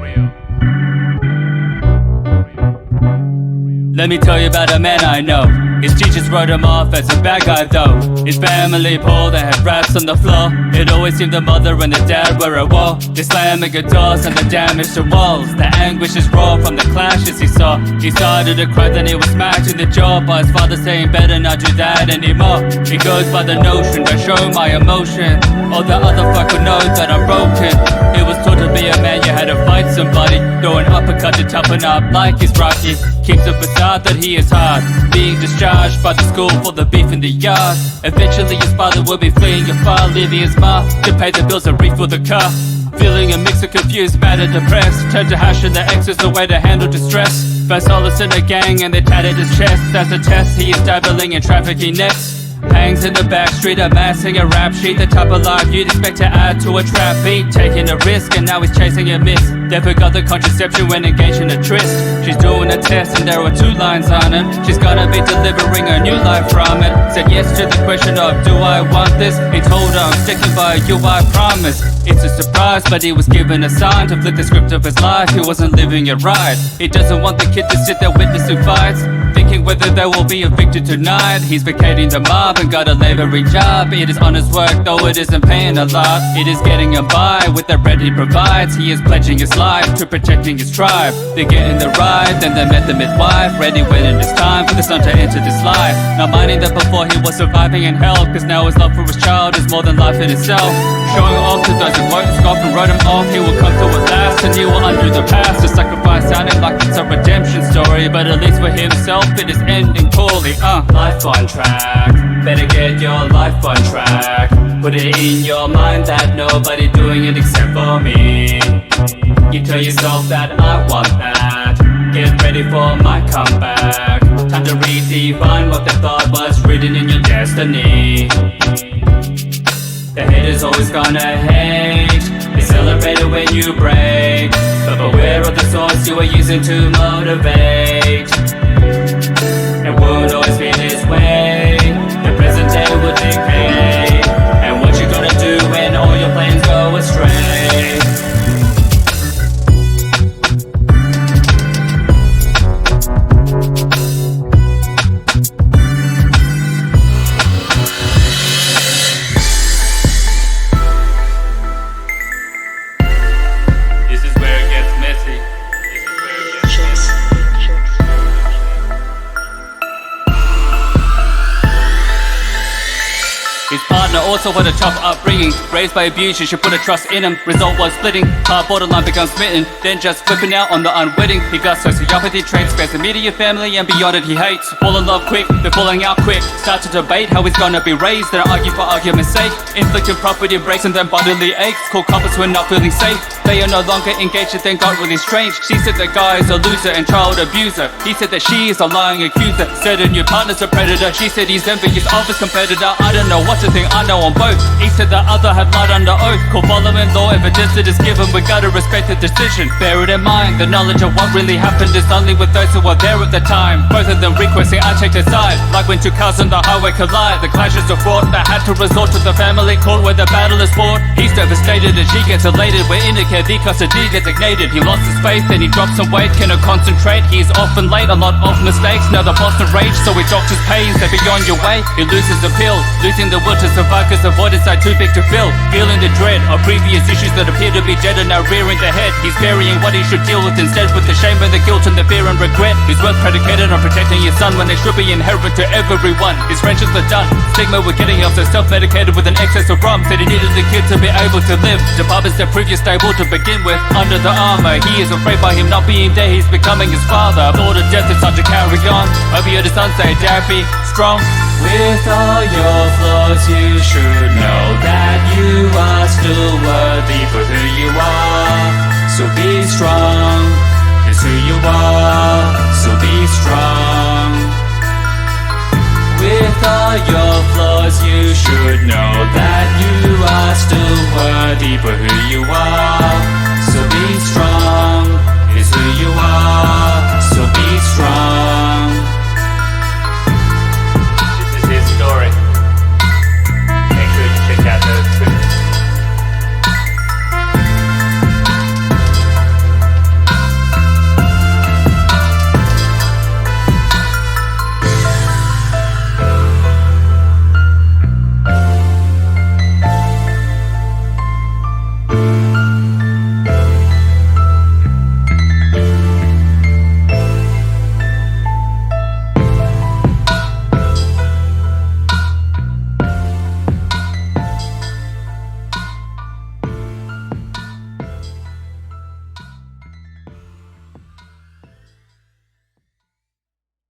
real. Let me tell you about a man I know. His teachers wrote him off as a bad guy though. His family poor, they had rats on the floor. It always seemed the mother and the dad were at war. They slamming the doors and the damage to walls. The anguish is raw from the clashes he saw. He started to cry, then he was smacked in the jaw by his father saying better not do that anymore. He goes by the notion, don't show my emotion, or the other fucker knows that I'm broken. He was taught to be a man, you had to fight somebody. Throw an uppercut to toughen up like he's Rocky. Keeps a facade that he is hard, being discharged by the school for the beef in the yard. Eventually his father will be fleeing your far, leaving his mom to pay the bills and refill the car. Feeling a mix of confused, mad and depressed, turned to hash and the X is a way to handle distress. First solace in a gang and they tatted his chest. As a test he is dabbling in trafficking next. Hangs in the back street, amassing a rap sheet. The type of life you'd expect to add to a trap beat. Taking a risk and now he's chasing a miss. They forgot the contraception when engaged in a tryst. She's doing a test and there were 2 lines on it. She's gonna be delivering a new life from it. Said yes to the question of do I want this? He told her I'm sticking by you, I promise. It's a surprise but he was given a sign to flip the script of his life. He wasn't living it right. He doesn't want the kid to sit there witnessing fights, thinking whether they will be evicted tonight. He's vacating the mob and got a labouring job. It is honest work though it isn't paying a lot. It is getting him by with the bread he provides. He is pledging his life to protecting his tribe. They get in the ride, then they met the midwife, ready when it is time for the son to enter this life. Not minding that before he was surviving in hell, cause now his love for his child is more than life in itself. Showing off to those who wrote the scoff and wrote him off. He will come to at last and he will undo the past. The sacrifice sounding like it's a redemption story, but at least for himself it is ending poorly. Life on track, better get your life on track. Put it in your mind that nobody doing it except for me. You tell yourself that I want that. Get ready for my comeback. Time to redefine what they thought was written in your destiny. The haters always gonna hate. They celebrate it when you break, but beware of the source you are using to motivate. It won't always be this way. The present day will dictate, and what you gonna do when all your plans go astray. This is where it gets messy. His partner also had a tough upbringing. Raised by abuse, you should put a trust in him. Result was splitting, part borderline becomes smitten, then just flipping out on the unwitting. He got sociopathy traits, spares immediate family and beyond it he hates. Fall in love quick, they're falling out quick. Start to debate how he's gonna be raised, then argue for argument's sake. Inflicting property breaks and then bodily aches. Call couples when not feeling safe. They are no longer engaged and then got really strange. She said the guy is a loser and child abuser. He said that she is a lying accuser. Said her new partner's a predator. She said he's envious of his competitor. I don't know what's the thing, I know on both. Each said the other had lied under oath. Call following law, evidence that is given. We gotta respect the decision. Bear it in mind, the knowledge of what really happened is only with those who were there at the time. Both of them requesting I take their side. Like when 2 cars on the highway collide, the clashes are fraught. They had to resort to the family court where the battle is fought. He's devastated and she gets elated. We're in a care because the D designated. He lost his faith, then he dropped some weight. Cannot concentrate, he's often late. A lot of mistakes, now the Boston rage. So he doctors pains, they're beyond your way. He loses the pill, losing the will to survive cause the void inside too big to fill. Feeling the dread of previous issues that appear to be dead are now rearing their head. He's burying what he should deal with instead, with the shame and the guilt and the fear and regret. His worth predicated on protecting his son when they should be inherent to everyone. His friendships are done, stigma with getting himself self-medicated with an excess of rum. Said he needed the kid to be able to live. Departments that prove you stable to begin with. Under the armor, he is afraid by him not being there, he's becoming his father. Thought of death is such a carry on. Hope you heard his son say, Dad, be strong. With all your flaws, you should know that you are still worthy for who you are. So be strong, it's who you are, so be strong. With all your flaws, you should know that you are still worthy for who